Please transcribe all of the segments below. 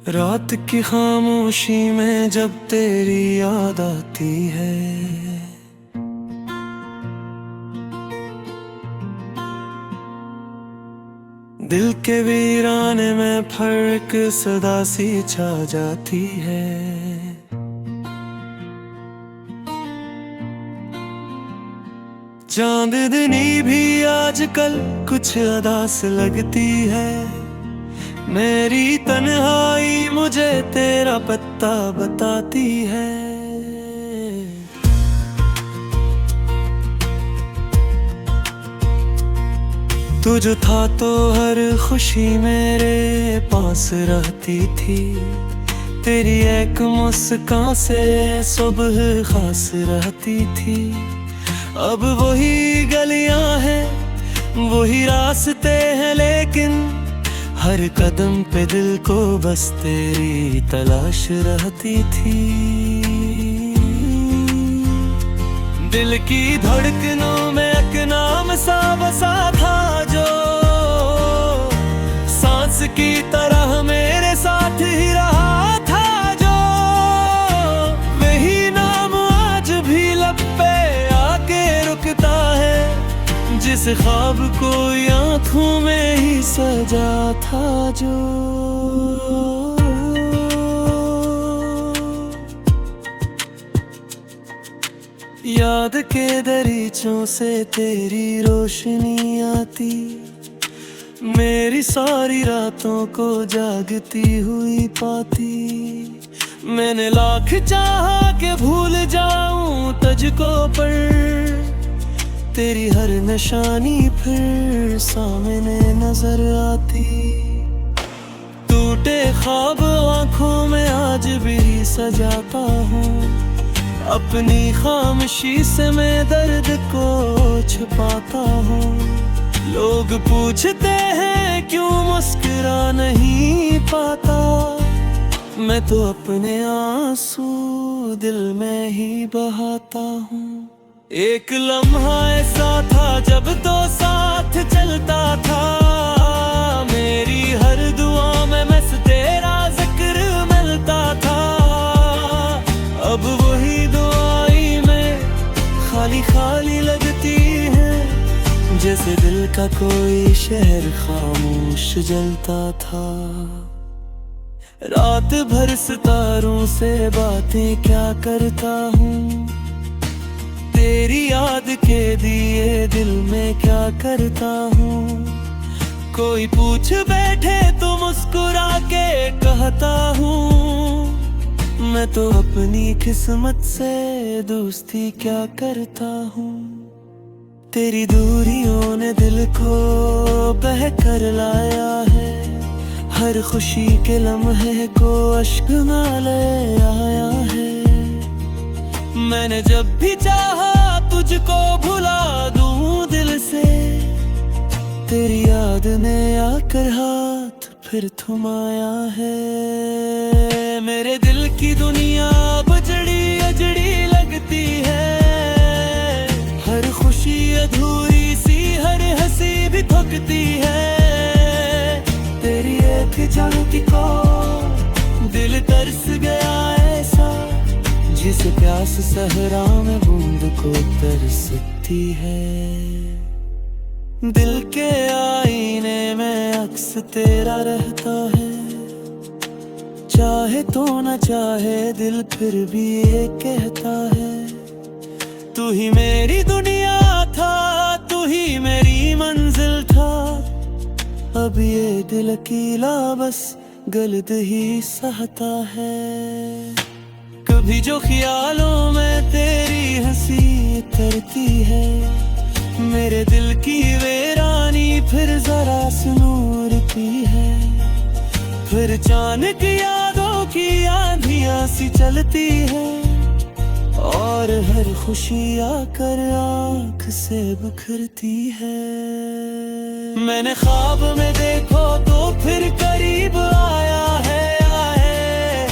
रात की खामोशी में जब तेरी याद आती है, दिल के वीराने में फर्क सदा सी छा जाती है। चांदनी भी आजकल कुछ अदास लगती है, मेरी तन्हाई मुझे तेरा पत्ता बताती है। तू जो था तो हर खुशी मेरे पास रहती थी, तेरी एक मुस्कान से सुबह खास रहती थी। अब वही गलियां हैं, वही रास्ते हैं, लेकिन हर कदम पे दिल को बस तेरी तलाश रहती थी। दिल की धड़कनों में एक नाम सा बसा था, जो सांस की तरह मेरे साथ ही रहा था, जो वही नाम आज भी लब पे आके रुकता है, जिस ख्वाब को आँखों में ही सजा था जो। याद के दरीचों से तेरी रोशनी आती, मेरी सारी रातों को जागती हुई पाती। मैंने लाख चाहा कि भूल जाऊं तुझको, पर तेरी हर निशानी फिर सामने नजर आती। टूटे ख्वाब आंखों में आज भी सजाता हूँ, अपनी खामोशी से मैं दर्द को छुपाता हूँ। लोग पूछते हैं क्यों मुस्कुरा नहीं पाता, मैं तो अपने आंसू दिल में ही बहाता हूँ। एक लम्हा ऐसा था जब तो साथ चलता था, मेरी हर दुआ में बस तेरा जिक्र मिलता था। अब वही दुआई में खाली खाली लगती है, जैसे दिल का कोई शहर खामोश जलता था। रात भर सितारों से बातें क्या करता हूँ, तेरी याद के दिए दिल में क्या करता हूँ। कोई पूछ बैठे तो मुस्कुरा के कहता हूँ, मैं तो अपनी किस्मत से दोस्ती क्या करता हूँ। तेरी दूरियों ने दिल को बह कर लाया है, हर खुशी के लम्हे को अश्क नाले आया है। मैंने जब भी चाहा तुझको भुला दूं दिल से, तेरी याद ने आकर हाथ फिर थमाया है। मेरे दिल की दुनिया बजड़ी अजड़ी लगती है, हर खुशी अधूरी सी, हर हंसी भी थकती है। तेरी एक झलकी को दिल तरस गया ऐसा, जिस प्यास सहरा में बूंद को तरसती है। दिल के आईने में अक्स तेरा रहता है, चाहे तो न चाहे दिल फिर भी ये कहता है। तू ही मेरी दुनिया था, तू ही मेरी मंजिल था, अब ये दिल अकेला बस गलत ही सहता है। कभी जो ख्यालों में तेरी हंसी तरती है, मेरे दिल की वीरानी फिर जरा सुनूरती है। फिर चांद की यादों की आंधियां सी चलती है, और हर खुशी आकर आँख से बिखरती है। मैंने ख्वाब में देखो तो फिर करीब आया है,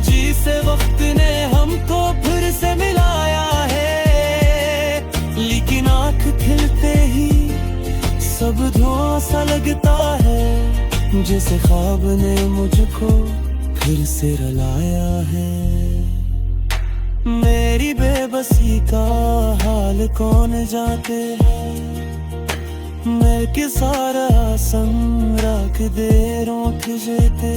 जिसे वक्त ने हमको फिर से मिलाया है। लेकिन आँख खिलते ही सब धुआं सा लगता है, जैसे ख्वाब ने मुझको फिर से रुलाया है। मेरी बेबसी का हाल कौन जाते हैं, मैं कि सारा संग रख दे रोक जेते।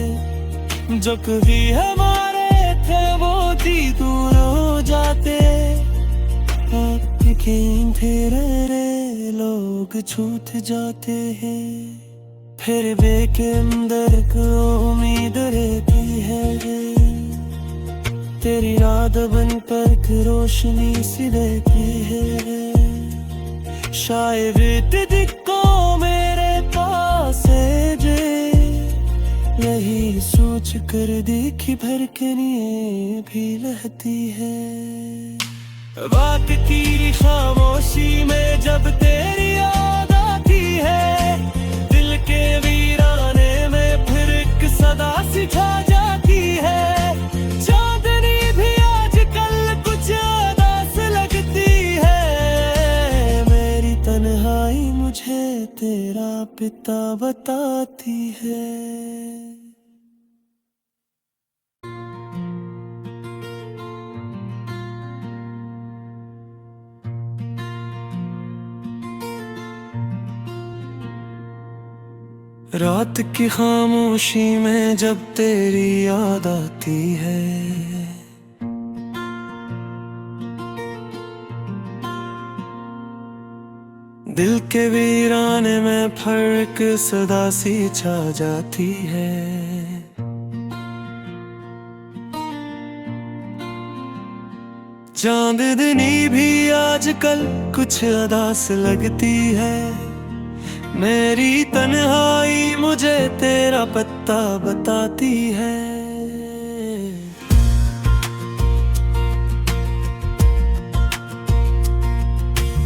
जो कभी हमारे थे वो जी दूर हो जाते, फिर रे लोग छूट जाते हैं। फिर बेके अंदर को उम्मीद रहती है रे, तेरी याद बन पर रोशनी सी रहती है रे। शायद दिक्को मेरे पास है जे, यही सोच कर देखी भड़कने भी लहती है। रात की खामोशी में जब तेरी याद आती है, दिल के वीराने में फिर एक सदा सी छा जाती है। चांदनी भी आजकल कुछ उदास लगती है, मेरी तन्हाई मुझे तेरा पिता बताती है। रात की खामोशी में जब तेरी याद आती है, दिल के वीराने में फर्क सदा सी छा जाती है। चांदनी भी आजकल कुछ उदास लगती है, मेरी तन्हाई मुझे तेरा पता बताती है।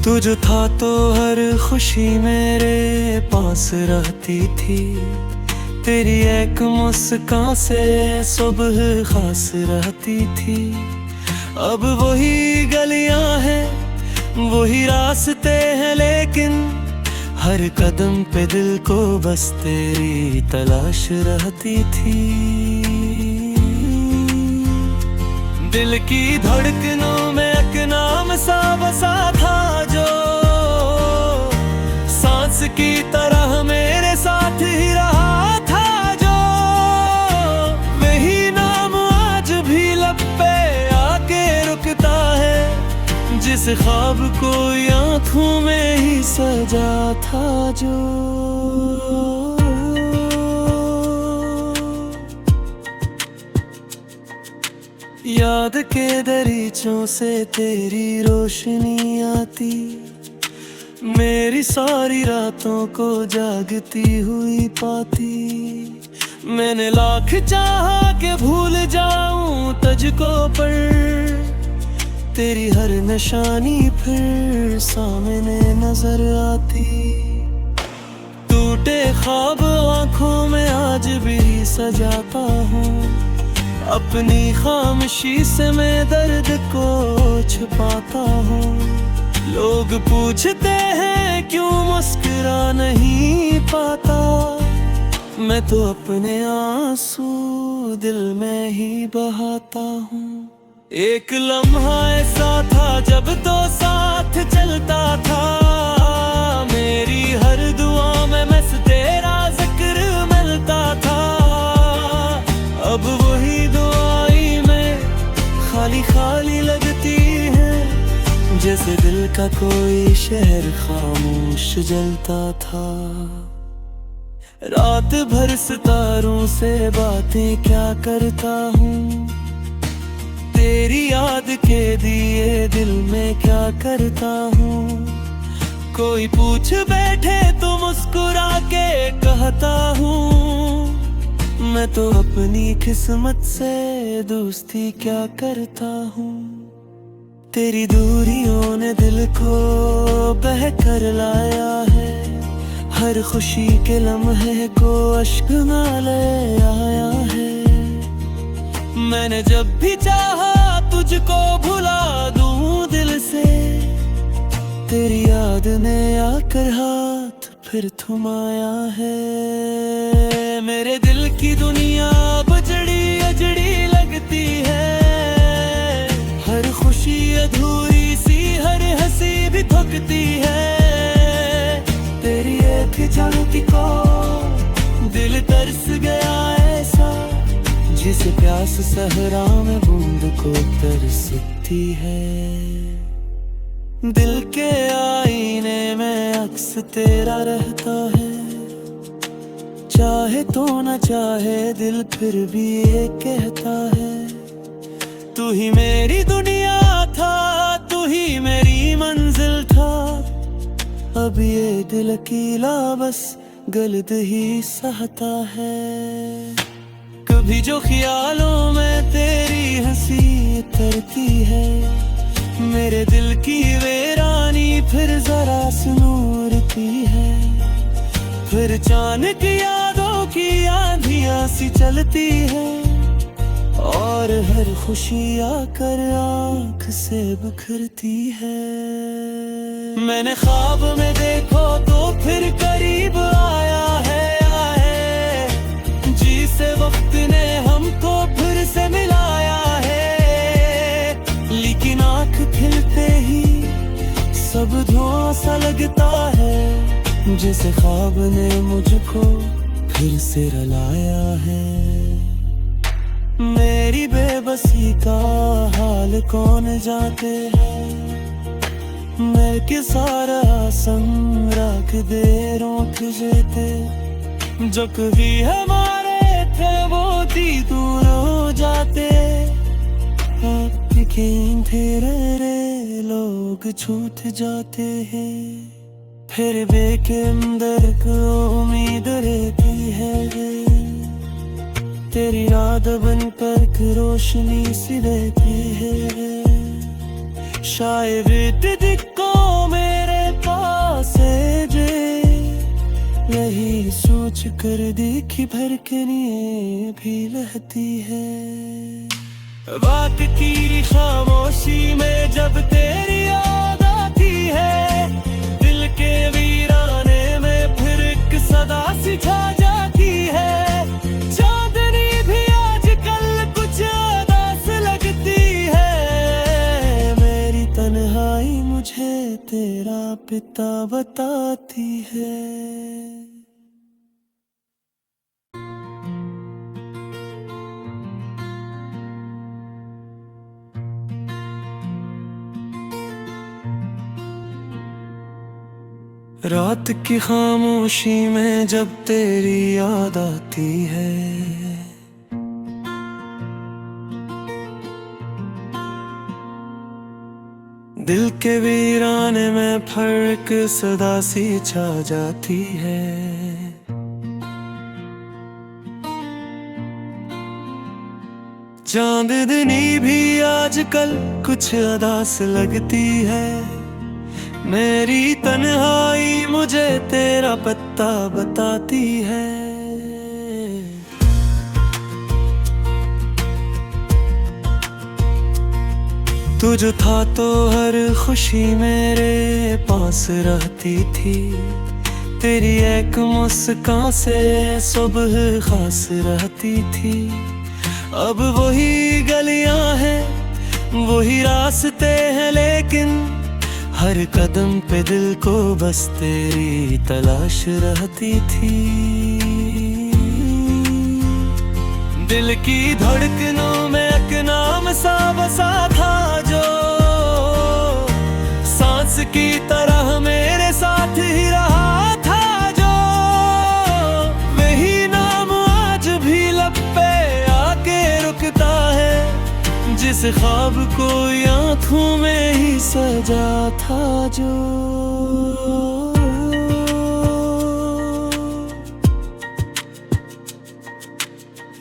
तू जो था तो हर खुशी मेरे पास रहती थी, तेरी एक मुस्कान से सुबह खास रहती थी। अब वही गलियां हैं वही रास्ते हैं, लेकिन हर कदम पे दिल को बस तेरी तलाश रहती थी। दिल की धड़कनों में एक नाम सा बसा था जो, सांस की तरह मेरे साथ ही रहा था जो। वही नाम आज भी लब पे आके रुकता है, जिस ख्वाब को आँखों में ही सजा था जो। याद के दरीचों से तेरी रोशनी आती, मेरी सारी रातों को जागती हुई पाती। मैंने लाख चाहा के भूल जाऊं तुझको, पर तेरी हर निशानी फिर सामने नजर आती। टूटे ख्वाब आंखों में आज भी सजाता हूँ, अपनी खामोशी से मैं दर्द को छुपाता हूँ। लोग पूछते हैं क्यों मुस्कुरा नहीं पाता, मैं तो अपने आंसू दिल में ही बहाता हूँ। एक लम्हा ऐसा था जब तो साथ चलता था, मेरी हर दुआ में बस तेरा जिक्र मिलता था। अब वही दुआई में खाली खाली लगती है, जैसे दिल का कोई शहर खामोश जलता था। रात भर सितारों से बातें क्या करता हूँ, तेरी याद के दिए दिल में क्या करता हूँ। कोई पूछ बैठे तो मुस्कुरा के कहता हूँ, मैं तो अपनी किस्मत से दोस्ती क्या करता हूँ। तेरी दूरियों ने दिल को बहकर लाया है, हर खुशी के लम्हे को अश्क ना ले आया है। मैंने जब भी चाहा तुझको भुला दूं दिल से, तेरी याद ने आकर हाथ फिर थमाया है। मेरे दिल की दुनिया बजड़ी खामोशी अधूरी सी हर हंसी भी थकती है। तेरी एक झलकी को दिल तरस गया ऐसा, जिसे प्यास सहरा में बूंद को तरसती है। दिल के आईने में अक्स तेरा रहता है, चाहे तो न चाहे दिल फिर भी ये कहता है, तू ही मेरी दुनिया था, तू ही मेरी मंजिल था। अब ये दिल अकेला बस गलत ही सहता है। कभी जो ख्यालों में तेरी हंसी उतरती है, मेरे दिल की वीरानी फिर जरा सुनूरती है। फिर अचानक यादों की आंधियां सी चलती है, और हर खुशी आकर आँख से बिखरती है। मैंने ख्वाब में देखो तो फिर करीब आया है, जिसे वक्त ने हमको फिर से मिलाया है। लेकिन आँख खिलते ही सब धुआं सा लगता है, जैसे ख्वाब ने मुझको फिर से रुलाया है। मेरी बेबसी का हाल कौन जानते हैं, मैं के सारा संग रख दे रोक जेते। जो कभी हमारे थे वो दी दूर हो जाते, लेकिन फिर रे लोग छूट जाते हैं। फिर भी के अंदर को उम्मीद रहती है, तेरी याद बन कर रोशनी सी रहती है। शायद दिक्को मेरे पास है जे, यही सोच कर देखी भर के लिए भी रहती है। रात की खामोशी में जब तेरी याद आती है, दिल के वीराने में फिर एक सदा सी छा जाती है। चांदनी भी आजकल कुछ उदास लगती है, मेरी तन्हाई मुझे तेरा पिता बताती है। रात की खामोशी में जब तेरी याद आती है, दिल के वीराने में फर्क सदा सी छा जाती है। चांदनी भी आजकल कुछ उदास लगती है, मेरी तन्हाई मुझे तेरा पता बताती है। तू जो था तो हर खुशी मेरे पास रहती थी, तेरी एक मुस्कान से सुबह खास रहती थी। अब वही गलियां हैं, वही रास्ते हैं, लेकिन हर कदम पे दिल को बस तेरी तलाश रहती थी। दिल की धड़कनों में एक नाम सा बसा था, जो सांस की तरह मेरे साथ ही रहा था। जो वही नाम आज भी लब पे आके रुकता है, जिस ख्वाब को आँखों में ही सजा था। जो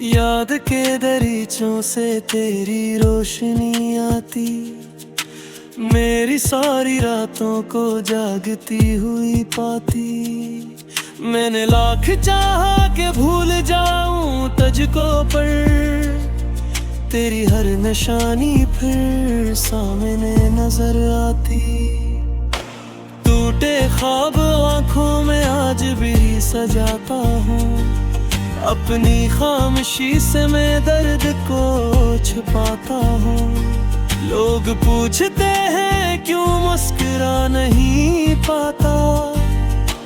याद के दरीचों से तेरी रोशनी आती, मेरी सारी रातों को जागती हुई पाती। मैंने लाख चाहा कि भूल जाऊं तुझको, पर तेरी हर निशानी फिर सामने नजर आती। टूटे ख्वाब आंखों में आज भी सजाता हूँ, अपनी खामोशी से मैं दर्द को छुपाता हूँ। लोग पूछते हैं क्यों मुस्कुरा नहीं पाता,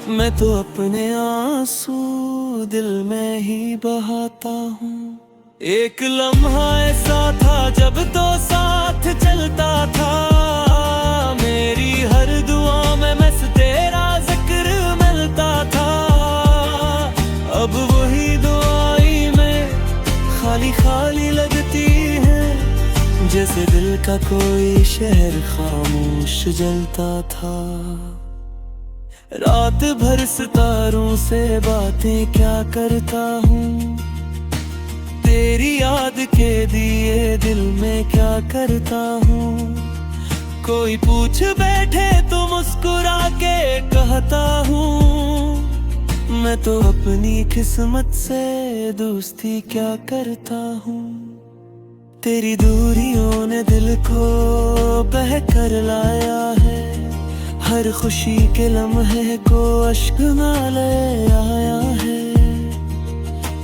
मैं तो अपने आंसू दिल में ही बहाता हूँ। एक लम्हा ऐसा था जब तो साथ चलता था, मेरी हर दुआ में बस तेरा जिक्र मिलता था। अब वही दुआई में खाली खाली लगती है, जैसे दिल का कोई शहर खामोश जलता था। रात भर सितारों से बातें क्या करता हूँ, तेरी याद के दिए दिल में क्या करता हूँ। कोई पूछ बैठे तो मुस्कुरा के कहता हूँ, मैं तो अपनी किस्मत से दोस्ती क्या करता हूँ। तेरी दूरियों ने दिल को बह कर लाया है, हर खुशी के लम्हे को अश्क में ले आया है।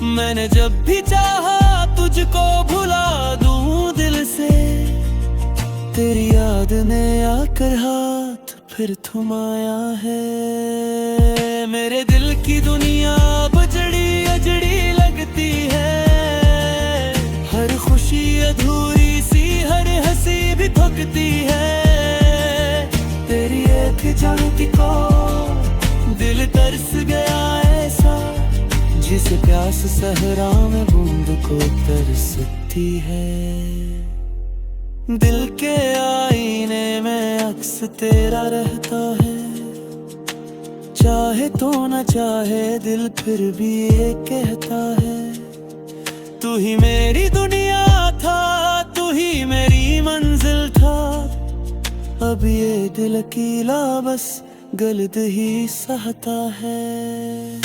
मैंने जब भी चाहा तुझको भुला दूं दिल से, तेरी याद ने आकर हाथ फिर थमाया है। मेरे दिल की दुनिया बजड़ी अजड़ी लगती है, हर खुशी अधूरी सी, हर हंसी भी थकती है। तेरी एक झलकी को दिल तरस गया ऐसा, जिसे प्यास सहरा में बूंद को तरसती है। दिल के आईने में अक्स तेरा रहता है, चाहे तो न चाहे दिल फिर भी ये कहता है, तू ही मेरी दुनिया था, तू ही मेरी मंजिल था। अब ये दिल अकेला बस गलत ही सहता है।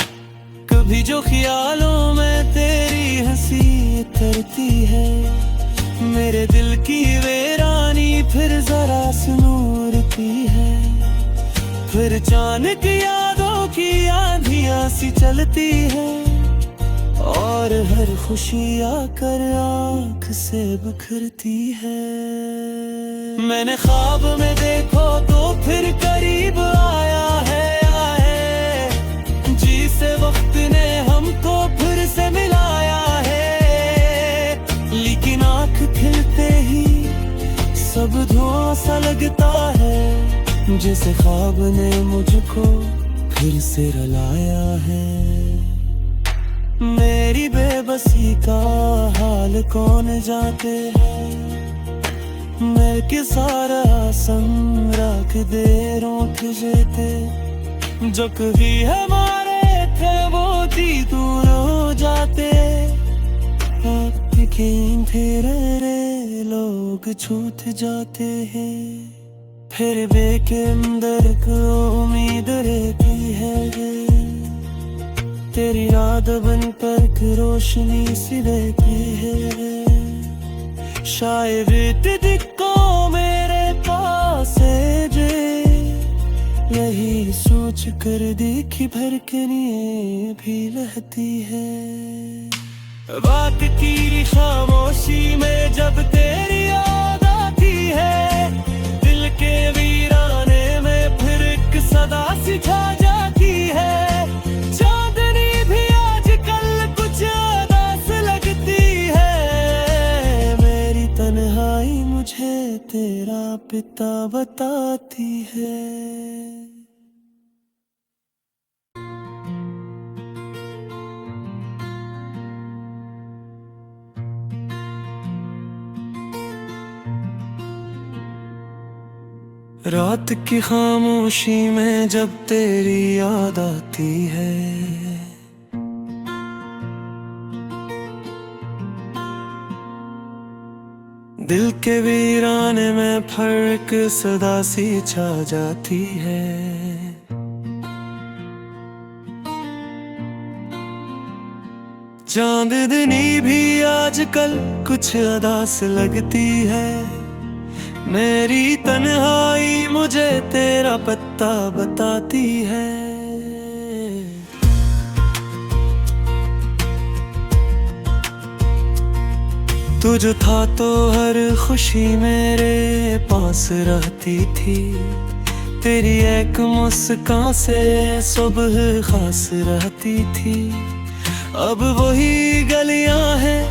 कभी जो ख्यालों में तेरी हंसी उतरती है, मेरे दिल की वीरानी फिर जरा सुनूरती है। फिर अचानक यादों की आंधियां सी चलती है, और हर खुशी आकर आँख से बिखरती है। मैंने ख्वाब में देखो तो फिर करीब आया है, जिसे वक्त ने हमको फिर से मिलाया है। लेकिन आँख खिलते ही सब धुआं सा लगता है, जैसे ख्वाब ने मुझको फिर से रुलाया है। मेरी बेबसी का हाल कौन जानते हैं, मैं कि सारा संग रख दे रोठ जेते। जो कभी हमारे थे वो दी दूर हो जाते, रे लोग छूट जाते हैं। फिर बेके अंदर को उम्मीद रहती है, तेरी याद बन पर रोशनी सी रहती है। शायद दिक्को मेरे पास है जे, यही सोच कर देखी भड़कने भी रहती है। बात की खामोशी में जब तेरी याद आती है, दिल के वीराने में फिर एक सदा सी छा जाती है। चांदनी भी आजकल कुछ उदास लगती है, मेरी तन्हाई मुझे तेरा पिता बताती है। रात की खामोशी में जब तेरी याद आती है, दिल के वीराने में फर्क सदा सी छा जाती है। चांदनी भी आजकल कुछ उदास लगती है, मेरी तन्हाई मुझे तेरा पता बताती है। तू जो था तो हर खुशी मेरे पास रहती थी, तेरी एक मुस्कान से सुबह खास रहती थी। अब वही गलियां हैं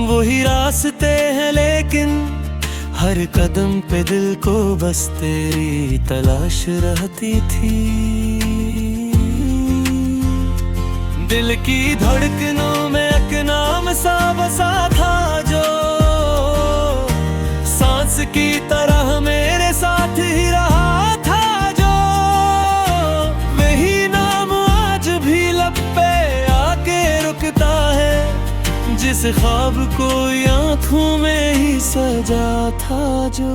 वही रास्ते हैं, लेकिन हर कदम पे दिल को बस तेरी तलाश रहती थी। दिल की धड़कनों में एक नाम सा बसा था जो सांस की तरह मेरे साथ ही रहा था, जो वही नाम आज भी लब पे आके रुकता है, जिस ख्वाब को आंखों में ही सजा था जो।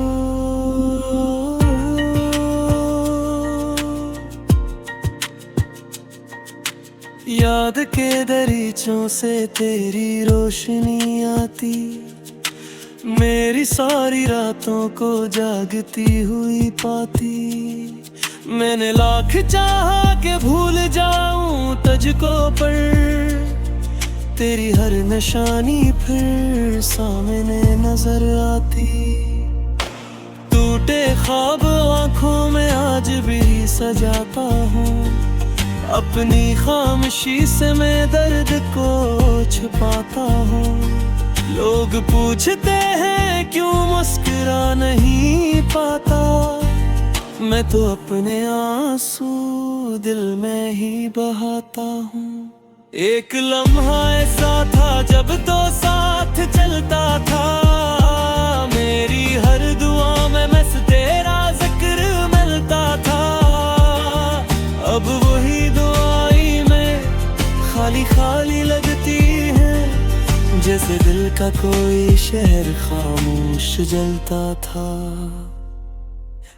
याद के दरीचों से तेरी रोशनी आती, मेरी सारी रातों को जागती हुई पाती। मैंने लाख चाहा कि भूल जाऊं तुझको, पर तेरी हर निशानी फिर सामने नजर आती। टूटे ख्वाब आंखों में आज भी सजाता हूँ, अपनी खामोशी से मैं दर्द को छुपाता हूँ। लोग पूछते हैं क्यों मुस्कुरा नहीं पाता, मैं तो अपने आंसू दिल में ही बहाता हूँ। एक लम्हा ऐसा था जब तो साथ चलता था, मेरी हर दुआ में बस तेरा जिक्र मिलता था। अब वही दुआई में खाली खाली लगती है, जैसे दिल का कोई शहर खामोश जलता था।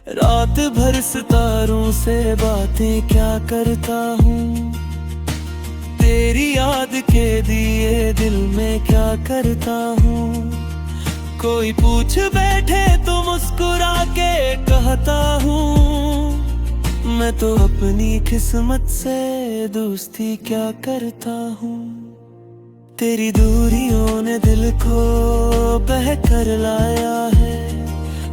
रात भर सितारों से बातें क्या करता हूँ, तेरी याद के दिए दिल में क्या करता हूँ। कोई पूछ बैठे तो मुस्कुरा के कहता हूँ, मैं तो अपनी किस्मत से दोस्ती क्या करता हूँ। तेरी दूरियों ने दिल को बहकर लाया है,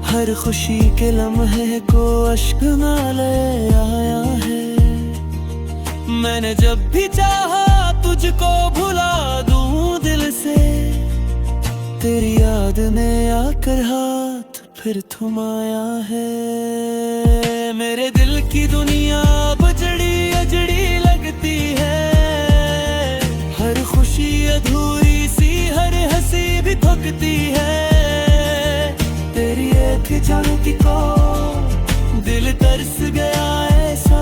हर खुशी के लम्हे को अश्क नाले आया है। मैंने जब भी चाहा तुझको भुला दूं दिल से, तेरी याद ने आकर हाथ फिर थमाया है। मेरे दिल की दुनिया बजड़ी अजड़ी लगती है, हर खुशी अधूरी सी हर हंसी भी थकती है। तेरी एक झलकी को दिल तरस गया ऐसा,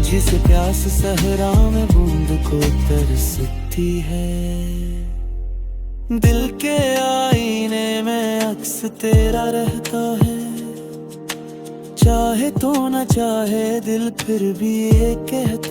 जिस प्यास सहरा में बूंद को तरसती है। दिल के आईने में अक्स तेरा रहता है, चाहे तो न चाहे दिल फिर भी ये कहता